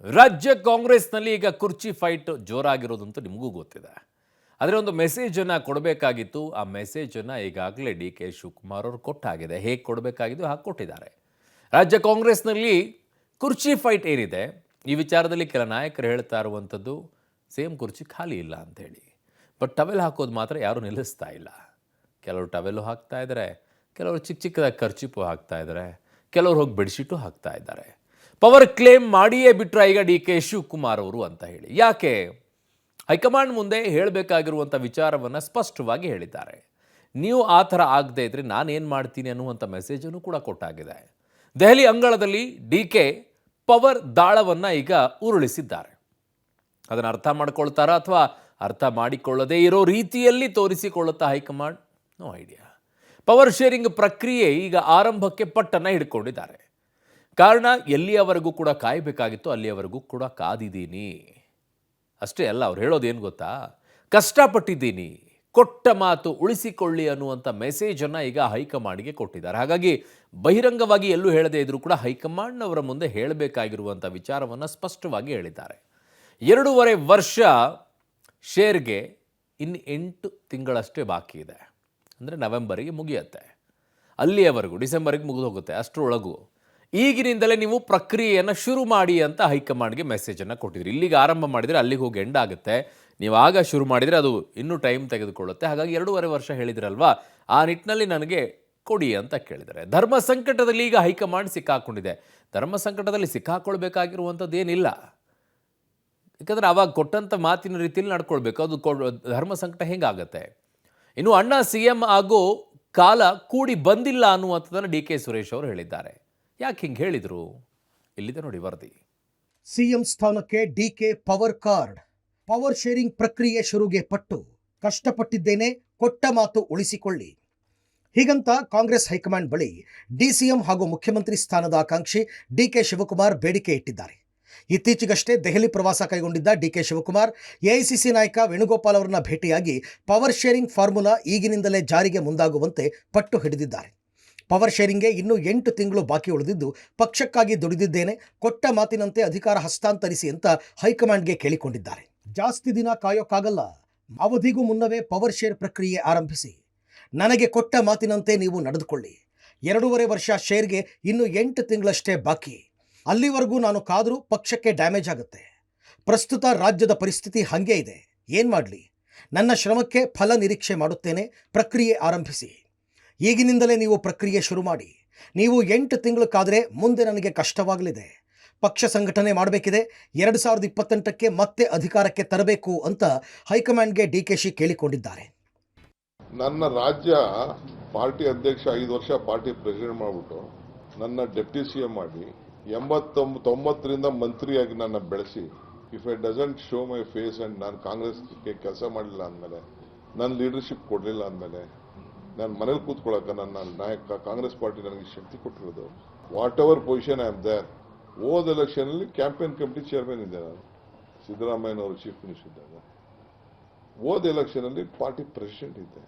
ರಾಜ್ಯ ಕಾಂಗ್ರೆಸ್ನಲ್ಲಿ ಈಗ ಕುರ್ಚಿ ಫೈಟ್ ಜೋರಾಗಿರೋದಂತೂ ನಿಮಗೂ ಗೊತ್ತಿದೆ. ಆದರೆ ಒಂದು ಮೆಸೇಜನ್ನು ಕೊಡಬೇಕಾಗಿತ್ತು. ಆ ಮೆಸೇಜನ್ನು ಈಗಾಗಲೇ ಡಿ ಕೆ ಶಿವಕುಮಾರ್ ಅವರು ಕೊಟ್ಟಾಗಿದೆ. ಹೇಗೆ ಕೊಡಬೇಕಾಗಿದ್ದು ಹಾಗೆ ಕೊಟ್ಟಿದ್ದಾರೆ. ರಾಜ್ಯ ಕಾಂಗ್ರೆಸ್ನಲ್ಲಿ ಕುರ್ಚಿ ಫೈಟ್ ಏನಿದೆ, ಈ ವಿಚಾರದಲ್ಲಿ ಕೆಲ ನಾಯಕರು ಹೇಳ್ತಾ ಇರುವಂಥದ್ದು ಸೇಮ್ ಕುರ್ಚಿ ಖಾಲಿ ಇಲ್ಲ ಅಂಥೇಳಿ. ಬಟ್ ಟವೆಲ್ ಹಾಕೋದು ಮಾತ್ರ ಯಾರೂ ನಿಲ್ಲಿಸ್ತಾ ಇಲ್ಲ. ಕೆಲವರು ಟವೆಲ್ಲು ಹಾಕ್ತಾ ಇದ್ದಾರೆ, ಕೆಲವರು ಚಿಕ್ಕ ಚಿಕ್ಕದಾಗಿ ಖರ್ಚಿಪು ಹಾಕ್ತಾ ಇದ್ದಾರೆ, ಕೆಲವರು ಹೋಗಿ ಬೆಡ್ಶೀಟು ಹಾಕ್ತಾ ಇದ್ದಾರೆ. ಪವರ್ ಕ್ಲೇಮ್ ಮಾಡಿಯೇ ಬಿಟ್ರ ಈಗ ಡಿ ಕೆ ಶಿವಕುಮಾರ್ ಅವರು ಅಂತ ಹೇಳಿ. ಯಾಕೆ? ಹೈಕಮಾಂಡ್ ಮುಂದೆ ಹೇಳಬೇಕಾಗಿರುವಂಥ ವಿಚಾರವನ್ನು ಸ್ಪಷ್ಟವಾಗಿ ಹೇಳಿದ್ದಾರೆ. ನೀವು ಆ ಥರ ಆಗದೇ ಇದ್ರೆ ನಾನೇನು ಮಾಡ್ತೀನಿ ಅನ್ನುವಂಥ ಮೆಸೇಜನ್ನು ಕೂಡ ಕೊಟ್ಟಾಗಿದೆ. ದೆಹಲಿ ಅಂಗಳದಲ್ಲಿ ಡಿ ಕೆ ಪವರ್ ದಾಳವನ್ನು ಈಗ ಉರುಳಿಸಿದ್ದಾರೆ. ಅದನ್ನು ಅರ್ಥ ಮಾಡ್ಕೊಳ್ತಾರಾ ಅಥವಾ ಅರ್ಥ ಮಾಡಿಕೊಳ್ಳದೇ ಇರೋ ರೀತಿಯಲ್ಲಿ ತೋರಿಸಿಕೊಳ್ಳುತ್ತಾ high command? No idea. Power sharing ಪ್ರಕ್ರಿಯೆ ಈಗ ಆರಂಭಕ್ಕೆ ಪಟ್ಟನ್ನು ಹಿಡ್ಕೊಂಡಿದ್ದಾರೆ. ಕಾರಣ ಎಲ್ಲಿಯವರೆಗೂ ಕೂಡ ಕಾಯಬೇಕಾಗಿತ್ತು ಅಲ್ಲಿಯವರೆಗೂ ಕೂಡ ಕಾದಿದ್ದೀನಿ. ಅಷ್ಟೇ ಅಲ್ಲ, ಅವ್ರು ಹೇಳೋದೇನು ಗೊತ್ತಾ? ಕಷ್ಟಪಟ್ಟಿದ್ದೀನಿ, ಕೊಟ್ಟ ಮಾತು ಉಳಿಸಿಕೊಳ್ಳಿ ಅನ್ನುವಂಥ ಮೆಸೇಜನ್ನು ಈಗ ಹೈಕಮಾಂಡ್ಗೆ ಕೊಟ್ಟಿದ್ದಾರೆ. ಹಾಗಾಗಿ ಬಹಿರಂಗವಾಗಿ ಎಲ್ಲೂ ಹೇಳದೇ ಇದ್ರೂ ಕೂಡ ಹೈಕಮಾಂಡ್ನವರ ಮುಂದೆ ಹೇಳಬೇಕಾಗಿರುವಂಥ ವಿಚಾರವನ್ನು ಸ್ಪಷ್ಟವಾಗಿ ಹೇಳಿದ್ದಾರೆ. 2.5 ವರ್ಷ ಶೇರ್ಗೆ ಇನ್ನು 8 ತಿಂಗಳಷ್ಟೇ ಬಾಕಿ ಇದೆ. ಅಂದರೆ ನವೆಂಬರಿಗೆ ಮುಗಿಯುತ್ತೆ. ಅಲ್ಲಿಯವರೆಗೂ ಡಿಸೆಂಬರಿಗೆ ಮುಗಿದು ಹೋಗುತ್ತೆ. ಅಷ್ಟರೊಳಗೂ ಈಗಿನಿಂದಲೇ ನೀವು ಪ್ರಕ್ರಿಯೆಯನ್ನು ಶುರು ಮಾಡಿ ಅಂತ ಹೈಕಮಾಂಡ್ಗೆ ಮೆಸೇಜನ್ನು ಕೊಟ್ಟಿದ್ರಿ. ಇಲ್ಲಿಗೆ ಆರಂಭ ಮಾಡಿದರೆ ಅಲ್ಲಿಗೆ ಹೋಗಿ ಎಂಡ್ ಆಗುತ್ತೆ. ನೀವು ಆಗ ಶುರು ಮಾಡಿದರೆ ಅದು ಇನ್ನೂ ಟೈಮ್ ತೆಗೆದುಕೊಳ್ಳುತ್ತೆ. ಹಾಗಾಗಿ 2.5 ವರ್ಷ ಹೇಳಿದ್ರಲ್ವಾ, ಆ ನಿಟ್ಟಿನಲ್ಲಿ ನನಗೆ ಕೊಡಿ ಅಂತ ಕೇಳಿದ್ದಾರೆ. ಧರ್ಮ ಸಂಕಟದಲ್ಲಿ ಈಗ ಹೈಕಮಾಂಡ್ ಸಿಕ್ಕಾಕೊಂಡಿದೆ. ಧರ್ಮ ಸಂಕಟದಲ್ಲಿ ಸಿಕ್ಕಾಕೊಳ್ಬೇಕಾಗಿರುವಂಥದ್ದು ಏನಿಲ್ಲ. ಯಾಕಂದರೆ ಅವಾಗ ಕೊಟ್ಟಂಥ ಮಾತಿನ ರೀತಿಯಲ್ಲಿ ನಡ್ಕೊಳ್ಬೇಕು. ಅದು ಧರ್ಮ ಸಂಕಟ ಹೆಂಗಾಗತ್ತೆ? ಇನ್ನು ಅಣ್ಣ ಸಿ ಎಂ ಆಗೋ ಕಾಲ ಕೂಡಿ ಬಂದಿಲ್ಲ ಅನ್ನುವಂಥದ್ದನ್ನು ಡಿ ಕೆ ಸುರೇಶ್ ಅವರು ಹೇಳಿದ್ದಾರೆ. ಯಾಕೆ ಹಿಂಗೆ ಹೇಳಿದರು? ಇಲ್ಲಿದೆ ನೋಡಿ ವರದಿ. ಸಿಎಂ ಸ್ಥಾನಕ್ಕೆ DK power card. Power sharing ಪ್ರಕ್ರಿಯೆ ಶುರುಗೆ ಪಟ್ಟು ಕಷ್ಟಪಟ್ಟಿದ್ದೇನೆ, ಕೊಟ್ಟ ಮಾತು ಉಳಿಸಿಕೊಳ್ಳಿ. ಹೀಗಂತ ಕಾಂಗ್ರೆಸ್ ಹೈಕಮಾಂಡ್ ಬಳಿ ಡಿಸಿಎಂ ಹಾಗೂ ಮುಖ್ಯಮಂತ್ರಿ ಸ್ಥಾನದ ಆಕಾಂಕ್ಷಿ ಡಿಕೆ ಶಿವಕುಮಾರ್ ಬೇಡಿಕೆ ಇಟ್ಟಿದ್ದಾರೆ. ಇತ್ತೀಚೆಗಷ್ಟೇ ದೆಹಲಿ ಪ್ರವಾಸ ಕೈಗೊಂಡಿದ್ದ ಡಿಕೆ ಶಿವಕುಮಾರ್ ಎಐಸಿಸಿ ನಾಯಕ ವೇಣುಗೋಪಾಲ್ ಅವರನ್ನ ಭೇಟಿಯಾಗಿ ಪವರ್ ಶೇರಿಂಗ್ ಫಾರ್ಮುಲಾ ಈಗಿನಿಂದಲೇ ಜಾರಿಗೆ ಮುಂದಾಗುವಂತೆ ಪಟ್ಟು ಹಿಡಿದಿದ್ದಾರೆ. ಪವರ್ ಶೇರಿಂಗ್ಗೆ ಇನ್ನೂ 8 ತಿಂಗಳು ಬಾಕಿ ಉಳಿದಿದ್ದು, ಪಕ್ಷಕ್ಕಾಗಿ ದುಡಿದಿದ್ದೇನೆ, ಕೊಟ್ಟ ಮಾತಿನಂತೆ ಅಧಿಕಾರ ಹಸ್ತಾಂತರಿಸಿ ಅಂತ ಹೈಕಮಾಂಡ್ಗೆ ಕೇಳಿಕೊಂಡಿದ್ದಾರೆ. ಜಾಸ್ತಿ ದಿನ ಕಾಯೋಕ್ಕಾಗಲ್ಲ, ಅವಧಿಗೂ ಮುನ್ನವೇ ಪವರ್ ಶೇರ್ ಪ್ರಕ್ರಿಯೆ ಆರಂಭಿಸಿ, ನನಗೆ ಕೊಟ್ಟ ಮಾತಿನಂತೆ ನೀವು ನಡೆದುಕೊಳ್ಳಿ. 2.5 ವರ್ಷ ಶೇರ್ಗೆ ಇನ್ನು 8 ತಿಂಗಳಷ್ಟೇ ಬಾಕಿ. ಅಲ್ಲಿವರೆಗೂ ನಾನು ಕಾದರೂ ಪಕ್ಷಕ್ಕೆ ಡ್ಯಾಮೇಜ್ ಆಗುತ್ತೆ. ಪ್ರಸ್ತುತ ರಾಜ್ಯದ ಪರಿಸ್ಥಿತಿ ಹಾಗೇ ಇದೆ, ಏನು ಮಾಡಲಿ? ನನ್ನ ಶ್ರಮಕ್ಕೆ ಫಲ ನಿರೀಕ್ಷೆ ಮಾಡುತ್ತೇನೆ, ಪ್ರಕ್ರಿಯೆ ಆರಂಭಿಸಿ. ಈಗಿನಿಂದಲೇ ನೀವು ಪ್ರಕ್ರಿಯೆ ಶುರು ಮಾಡಿ. ನೀವು 8 ತಿಂಗಳು ಕಾದರೆ ಮುಂದೆ ನನಗೆ ಕಷ್ಟವಾಗಲಿದೆ. ಪಕ್ಷ ಸಂಘಟನೆ ಮಾಡಬೇಕಿದೆ. 2028ಕ್ಕೆ ಮತ್ತೆ ಅಧಿಕಾರಕ್ಕೆ ತರಬೇಕು ಅಂತ ಹೈಕಮಾಂಡ್ಗೆ ಡಿಕೆಶಿ ಕೇಳಿಕೊಂಡಿದ್ದಾರೆ. ನನ್ನ ರಾಜ್ಯ ಪಾರ್ಟಿ ಅಧ್ಯಕ್ಷ 5 ವರ್ಷ ಪಾರ್ಟಿ ಪ್ರೆಸಿಡೆಂಟ್ ಮಾಡಿಬಿಟ್ಟು ನನ್ನ ಡೆಪ್ಟಿ ಸಿ ಎಂ ಮಾಡಿ 89ರಿಂದ ಮಂತ್ರಿಯಾಗಿ ನನ್ನ ಬೆಳೆಸಿ, if I doesn't show my face and ನಾನು ಕಾಂಗ್ರೆಸ್ಗೆ ಕೆಲಸ ಮಾಡಲಿಲ್ಲ ಅಂದಮೇಲೆ, ನನ್ನ ಲೀಡರ್ಶಿಪ್ ಕೊಡಲಿಲ್ಲ ಅಂದಮೇಲೆ, ನಾನು ಮನೇಲಿ ಕೂತ್ಕೊಳ್ಳೋಕೆ ನನ್ನ ನಾಯಕ ಕಾಂಗ್ರೆಸ್ ಪಾರ್ಟಿ ನನಗೆ ಶಕ್ತಿ ಕೊಟ್ಟಿರೋದು. Whatever position I am there. ಹೋದ ಎಲೆಕ್ಷನಲ್ಲಿ ಕ್ಯಾಂಪೇನ್ ಕಮಿಟಿ ಚೇರ್ಮನ್ ಇದ್ದೆ ನಾನು, ಸಿದ್ದರಾಮಯ್ಯನವರು ಚೀಫ್ ಮಿನಿಸ್ಟರ್ ಇದ್ದಾಗ. ಹೋದ ಎಲೆಕ್ಷನಲ್ಲಿ ಪಾರ್ಟಿ ಪ್ರೆಸಿಡೆಂಟ್ ಇದ್ದೆ,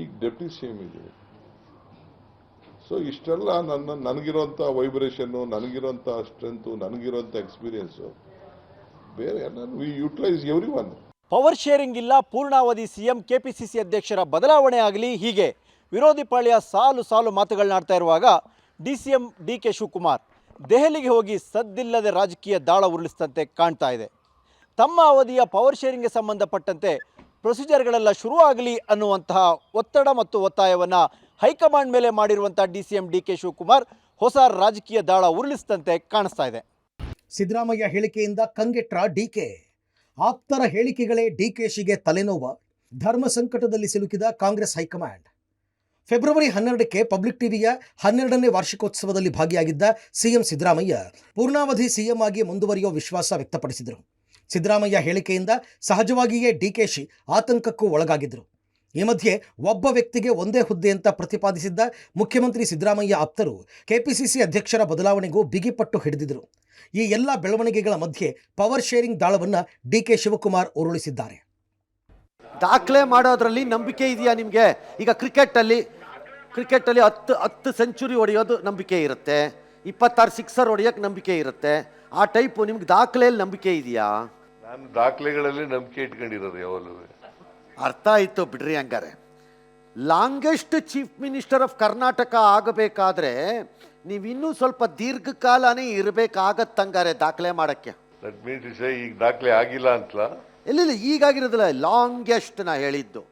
ಈಗ ಡೆಪ್ಟಿ ಸಿ ಎಂ ಇದ್ದೀವಿ. ಸೊ ಇಷ್ಟೆಲ್ಲ ನನಗಿರೋಂಥ ವೈಬ್ರೇಷನ್ನು, ನನಗಿರೋಂಥ ಸ್ಟ್ರೆಂತು, ನನಗಿರೋಂಥ ಎಕ್ಸ್ಪೀರಿಯನ್ಸು ಬೇರೆ ಎಲ್ಲ we utilise every one. Power sharing ಇಲ್ಲ, ಪೂರ್ಣಾವಧಿ ಸಿಎಂ ಕೆಪಿಸಿಸಿ ಅಧ್ಯಕ್ಷರ ಬದಲಾವಣೆ ಆಗಲಿ, ಹೀಗೆ ವಿರೋಧಿ ಪಾಳ್ಯ ಸಾಲು ಸಾಲು ಮಾತುಗಳನ್ನಾಡ್ತಾ ಇರುವಾಗ ಡಿಸಿಎಂ ಡಿಕೆ ಶಿವಕುಮಾರ್ ದೆಹಲಿಗೆ ಹೋಗಿ ಸದ್ದಿಲ್ಲದೆ ರಾಜಕೀಯ ದಾಳ ಉರುಳಿಸಿದಂತೆ ಕಾಣ್ತಾ ಇದೆ. ತಮ್ಮ ಅವಧಿಯ ಪವರ್ ಶೇರಿಂಗ್ಗೆ ಸಂಬಂಧಪಟ್ಟಂತೆ ಪ್ರೊಸೀಜರ್ಗಳೆಲ್ಲ ಶುರುವಾಗಲಿ ಅನ್ನುವಂತಹ ಒತ್ತಡ ಮತ್ತು ಒತ್ತಾಯವನ್ನು ಹೈಕಮಾಂಡ್ ಮೇಲೆ ಮಾಡಿರುವಂಥ ಡಿಸಿಎಂ ಡಿಕೆ ಶಿವಕುಮಾರ್ ಹೊಸ ರಾಜಕೀಯ ದಾಳ ಉರುಳಿಸಿದಂತೆ ಕಾಣಿಸ್ತಾ ಇದೆ. ಸಿದ್ದರಾಮಯ್ಯ ಹೇಳಿಕೆಯಿಂದ ಕಂಗೆಟ್ರ ಡಿಕೆ. ಆಪ್ತರ ಹೇಳಿಕೆಗಳೇ ಡಿಕೆಶಿಗೆ ತಲೆನೋವು. ಧರ್ಮ ಸಂಕಟದಲ್ಲಿ ಸಿಲುಕಿದ ಕಾಂಗ್ರೆಸ್ ಹೈಕಮಾಂಡ್. ಫೆಬ್ರವರಿ 12ಕ್ಕೆ ಪಬ್ಲಿಕ್ ಟಿವಿಯ 12ನೇ ವಾರ್ಷಿಕೋತ್ಸವದಲ್ಲಿ ಭಾಗಿಯಾಗಿದ್ದ ಸಿಎಂ ಸಿದ್ದರಾಮಯ್ಯ ಪೂರ್ಣಾವಧಿ ಸಿಎಂ ಆಗಿ ಮುಂದುವರಿಯೋ ವಿಶ್ವಾಸ ವ್ಯಕ್ತಪಡಿಸಿದರು. ಸಿದ್ದರಾಮಯ್ಯ ಹೇಳಿಕೆಯಿಂದ ಸಹಜವಾಗಿಯೇ ಡಿಕೆಶಿ ಆತಂಕಕ್ಕೂ ಒಳಗಾಗಿದ್ದರು. ಈ ಮಧ್ಯೆ ಒಬ್ಬ ವ್ಯಕ್ತಿಗೆ ಒಂದೇ ಹುದ್ದೆ ಅಂತ ಪ್ರತಿಪಾದಿಸಿದ್ದ ಮುಖ್ಯಮಂತ್ರಿ ಸಿದ್ದರಾಮಯ್ಯ ಆಪ್ತರು ಕೆಪಿಸಿಸಿ ಅಧ್ಯಕ್ಷರ ಬದಲಾವಣೆಗೂ ಬಿಗಿಪಟ್ಟು ಹಿಡಿದಿದ್ದರು. ಈ ಎಲ್ಲ ಬೆಳವಣಿಗೆಗಳ ಮಧ್ಯೆ ಪವರ್ ಶೇರಿಂಗ್ ದಾಳವನ್ನು ಡಿಕೆ ಶಿವಕುಮಾರ್ ಉರುಳಿಸಿದ್ದಾರೆ. ದಾಖಲೆ ಮಾಡೋದ್ರಲ್ಲಿ ನಂಬಿಕೆ ಇದೆಯಾ ನಿಮಗೆ? ಈಗ ಕ್ರಿಕೆಟಲ್ಲಿ 10 ಸೆಂಚುರಿ ಹೊಡೆಯೋದು ನಂಬಿಕೆ ಇರುತ್ತೆ, 26 ಸಿಕ್ಸರ್ ಹೊಡೆಯೋಕ್ಕೆ ನಂಬಿಕೆ ಇರುತ್ತೆ, ಆ ಟೈಪು ನಿಮ್ಗೆ ದಾಖಲೆಯಲ್ಲಿ ನಂಬಿಕೆ ಇದೆಯಾ? ನಾನು ದಾಖಲೆಗಳಲ್ಲಿ ನಂಬಿಕೆ ಇಟ್ಕೊಂಡಿರೋದು ಯಾವಾಗಲೂ. ಅರ್ಥ ಆಯ್ತು ಬಿಡ್ರಿ. ಹಂಗಾರೆ longest chief minister of Karnataka ಆಗಬೇಕಾದ್ರೆ ನೀವಿನ್ನೂ ಸ್ವಲ್ಪ ದೀರ್ಘಕಾಲನೇ ಇರಬೇಕಾಗತ್ತಂಗಾರೆ ದಾಖಲೆ ಮಾಡೋಕ್ಕೆ. ದಟ್ ಮೀನ್ಸ್ ಈಗ ದಾಖಲೆ ಆಗಿಲ್ಲ ಅಂತಲ್ಲ. ಇಲ್ಲ ಈಗಾಗಿರೋದಿಲ್ಲ, ಲಾಂಗೆಸ್ಟ್ ನಾ ಹೇಳಿದ್ದು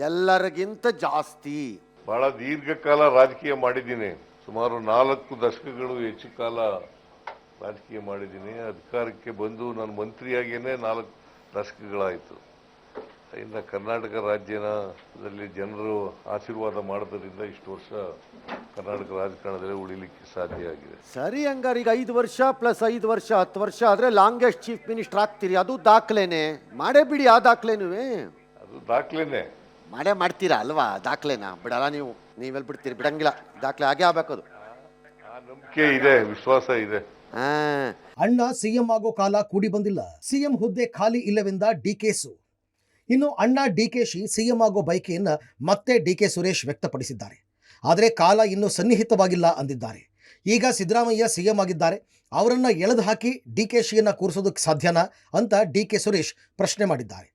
ಎಲ್ಲರಿಗಿಂತ ಜಾಸ್ತಿ. ಬಹಳ ದೀರ್ಘಕಾಲ ರಾಜಕೀಯ ಮಾಡಿದ್ದೀನಿ. ಸುಮಾರು 4 ದಶಕಗಳು ಹೆಚ್ಚು ಕಾಲ ರಾಜಕೀಯ ಮಾಡಿದ್ದೀನಿ. ಅಧಿಕಾರಕ್ಕೆ ಬಂದು ನಾನು ಮಂತ್ರಿಯಾಗೇನೆ 4 ದಶಕಗಳಾಯಿತು. ಇಂದ ಕರ್ನಾಟಕ ರಾಜ್ಯದಲ್ಲಿ ಜನರು ಆಶೀರ್ವಾದ ಮಾಡೋದ್ರಿಂದ ಇಷ್ಟು ವರ್ಷ ಕರ್ನಾಟಕ ರಾಜಕಾರಣದಲ್ಲಿ ಉಳಿಲಿಕ್ಕೆ ಸಾಧ್ಯ ಆಗಿದೆ. ಸರಿ, ಹಂಗಾರೆ ಈಗ 5 ವರ್ಷ ಪ್ಲಸ್ 5 ವರ್ಷ 10 ವರ್ಷ ಆದರೆ ಲಾಂಗೆಸ್ಟ್ ಚೀಫ್ ಮಿನಿಸ್ಟರ್ ಆಗ್ತೀರಿ. ಅದು ದಾಖಲೆನೇ ಮಾಡೇ ಬಿಡಿ. ಆ ದಾಖಲೆನೂ ಅದು ದಾಖಲೆನೇ ಮಾಡ್ತೀರಾ ಅಲ್ವಾ? ದಾಖಲೆನಾ ಬಿಡಲ್ಲ ನೀವೆಲ್ಲಿ ಬಿಡ್ತೀರಿ? ಬಿಡಂಗಿಲ್ಲ, ದಾಖಲೆ ಆಗೇ ಆಗ್ಬೇಕದು. ಆ ನಂಬಿಕೆ ಇದೆ, ವಿಶ್ವಾಸ ಇದೆ. ಅಣ್ಣ ಸಿಎಂ ಆಗೋ ಕಾಲ ಕೂಡಿ ಬಂದಿಲ್ಲ, ಸಿಎಂ ಹುದ್ದೆ ಖಾಲಿ ಇಲ್ಲವೆಂದ ಡಿಕೆಸು. ಇನ್ನು ಅಣ್ಣ ಡಿಕೆಶಿ ಸಿಎಂ ಆಗೋ ಬಯಕೆಯನ್ನ ಮತ್ತೆ ಡಿಕೆ ಸುರೇಶ್ ವ್ಯಕ್ತಪಡಿಸಿದ್ದಾರೆ. ಆದರೆ ಕಾಲ ಇನ್ನೂ ಸನ್ನಿಹಿತವಾಗಿಲ್ಲ ಅಂದಿದ್ದಾರೆ. ಈಗ ಸಿದ್ದರಾಮಯ್ಯ ಸಿಎಂ ಆಗಿದ್ದಾರೆ, ಅವರನ್ನ ಎಳೆದು ಹಾಕಿ ಡಿಕೆಶಿಯನ್ನ ಕೂರಿಸೋದಕ್ಕೆ ಸಾಧ್ಯನಾ ಅಂತ ಡಿಕೆ ಸುರೇಶ್ ಪ್ರಶ್ನೆ ಮಾಡಿದ್ದಾರೆ.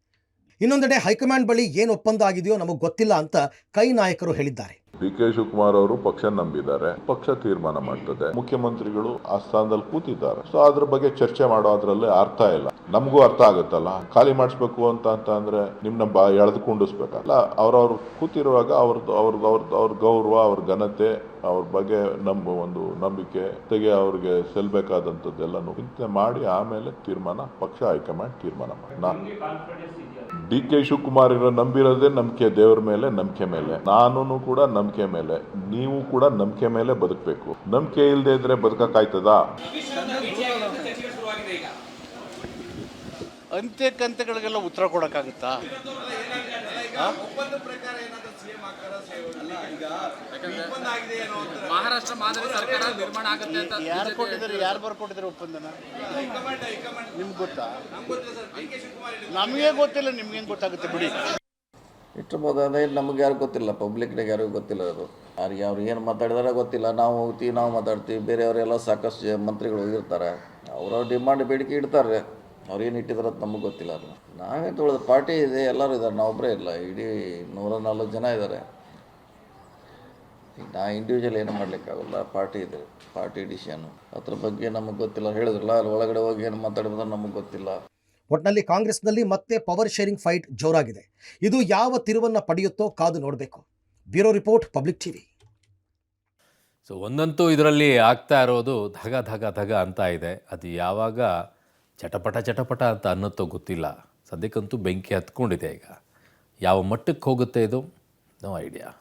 ಇನ್ನೊಂದೆಡೆ ಹೈಕಮಾಂಡ್ ಬಳಿ ಏನು ಒಪ್ಪಂದ ಆಗಿದೆಯೋ ನಮಗೆ ಗೊತ್ತಿಲ್ಲ ಅಂತ ಕೈ ನಾಯಕರು ಹೇಳಿದ್ದಾರೆ. ಡಿ.ಕೆ. ಶಿವಕುಮಾರ್ ಅವರು ಪಕ್ಷ ನಂಬಿದ್ದಾರೆ, ಪಕ್ಷ ತೀರ್ಮಾನ ಮಾಡ್ತದೆ. ಮುಖ್ಯಮಂತ್ರಿಗಳು ಆ ಸ್ಥಾನದಲ್ಲಿ ಕೂತಿದ್ದಾರೆ. ಸೊ ಅದ್ರ ಬಗ್ಗೆ ಚರ್ಚೆ ಮಾಡೋದ್ರಲ್ಲಿ ಅರ್ಥ ಇಲ್ಲ. ನಮಗೂ ಅರ್ಥ ಆಗುತ್ತಲ್ಲ, ಖಾಲಿ ಮಾಡಿಸ್ಬೇಕು ಅಂತ ಅಂದ್ರೆ ನಿಮ್ನ ಎಳೆದು ಕುಂಡಿಸ್ಬೇಕಲ್ಲ. ಅವ್ರವ್ರು ಕೂತಿರುವಾಗ ಅವ್ರ ಗೌರವ, ಅವ್ರ ಘನತೆ, ಅವ್ರ ಬಗ್ಗೆ ಒಂದು ನಂಬಿಕೆ ತೆಗೆ ಅವ್ರಿಗೆ ಸಲ್ಬೇಕಾದಂಥದ್ದೆಲ್ಲನೂ ಚಿಂತನೆ ಮಾಡಿ ಆಮೇಲೆ ಪಕ್ಷ ಹೈಕಮಾಂಡ್ ತೀರ್ಮಾನ ಮಾಡಿ. ಡಿ.ಕೆ. ಶಿವಕುಮಾರ್ ನಂಬಿರೋದೇ ನಂಬಿಕೆ, ದೇವ್ರ ಮೇಲೆ, ನಂಬಿಕೆ ಮೇಲೆ. ನಾನು ಕೂಡ ನಂಬಿಕೆ ಮೇಲೆ, ನೀವು ಕೂಡ ನಂಬಿಕೆ ಮೇಲೆ ಬದುಕಬೇಕು. ನಂಬಿಕೆ ಇಲ್ಲದೆ ಇದ್ರೆ ಬದುಕಕ್ಕಾಯ್ತದಾ? ಅಂತ್ಯಕಂತೆಗಳಿಗೆಲ್ಲ ಉತ್ತರ ಕೊಡೋಕ್ಕಾಗುತ್ತಾ? ಮಹಾರಾಷ್ಟ್ರ ಮಾದರಿ ಸರ್ಕಾರ ನಿರ್ಮಾಣ ಆಗುತ್ತೆ ಅಂತ ಯಾರು ಬರ್ಕೊಟ್ಟಿದ್ದಾರೆ ಒಪ್ಪಂದನ? ನಿಮ್ಗೆ ಗೊತ್ತಾ? ನಮಗೆ ಗೊತ್ತಿಲ್ಲ, ನಿಮ್ಗೇನು ಗೊತ್ತಾಗುತ್ತೆ ಬಿಡಿ. ಇಟ್ಟಿರ್ಬೋದು. ಅದೇ ನಮಗೆ ಯಾರು ಗೊತ್ತಿಲ್ಲ, ಪಬ್ಲಿಕ್ನಾಗ ಯಾರಿಗೂ ಗೊತ್ತಿಲ್ಲ. ಅದು ಅವ್ರು ಏನು ಮಾತಾಡಿದಾರೆ ಗೊತ್ತಿಲ್ಲ. ನಾವು ಹೋಗ್ತೀವಿ, ನಾವು ಮಾತಾಡ್ತೀವಿ. ಬೇರೆಯವರೆಲ್ಲ ಸಾಕಷ್ಟು ಮಂತ್ರಿಗಳು ಹೋಗಿರ್ತಾರೆ, ಅವ್ರವ್ರ ಡಿಮಾಂಡ್ ಬೇಡಿಕೆ ಇಡ್ತಾರೆ. ಅವ್ರು ಏನು ಇಟ್ಟಿದಾರೆ ಅಂತ ನಮಗೆ ಗೊತ್ತಿಲ್ಲ. ಅಲ್ಲ, ನಾವೇ ತೊಳೆದು ಪಾರ್ಟಿ ಇದೆ, ಎಲ್ಲರೂ ಇದ್ದಾರೆ, ನಾವೊಬ್ಬರೇ ಇಲ್ಲ. ಇಡೀ 140 ಜನ ಇದ್ದಾರೆ. ನಾ ಇಂಡಿವಿಜುವಲ್ ಏನು ಮಾಡಲಿಕ್ಕಾಗಲ್ಲ, ಪಾರ್ಟಿ ಇದೆ, ಪಾರ್ಟಿ ಡಿಸಿಷನ್ನು. ಅದ್ರ ಬಗ್ಗೆ ನಮಗೆ ಗೊತ್ತಿಲ್ಲ. ಹೇಳಿದ್ರಲ್ಲ, ಅಲ್ಲಿ ಒಳಗಡೆ ಹೋಗಿ ಏನು ಮಾತಾಡಿದ್ರೆ ನಮಗೆ ಗೊತ್ತಿಲ್ಲ. ಒಟ್ನಲ್ಲಿ ಕಾಂಗ್ರೆಸ್ನಲ್ಲಿ ಮತ್ತೆ ಪವರ್ ಶೇರಿಂಗ್ ಫೈಟ್ ಜೋರಾಗಿದೆ. ಇದು ಯಾವ ತಿರುವನ್ನ ಪಡೆಯುತ್ತೋ ಕಾದು ನೋಡಬೇಕು. Bureau report, public TV. So ಒಂದಂತೂ ಇದರಲ್ಲಿ ಆಗ್ತಾ ಇರೋದು ಧಗ ಧಗ ಧಗ ಅಂತ ಇದೆ. ಅದು ಯಾವಾಗ ಚಟಪಟ ಅಂತ ಅನ್ನೋತ್ತೋ ಗೊತ್ತಿಲ್ಲ. ಸದ್ಯಕ್ಕಂತೂ ಬೆಂಕಿ ಹತ್ಕೊಂಡಿದೆ. ಈಗ ಯಾವ ಮಟ್ಟಕ್ಕೆ ಹೋಗುತ್ತೆ ಇದು, ನೋ ಐಡಿಯಾ.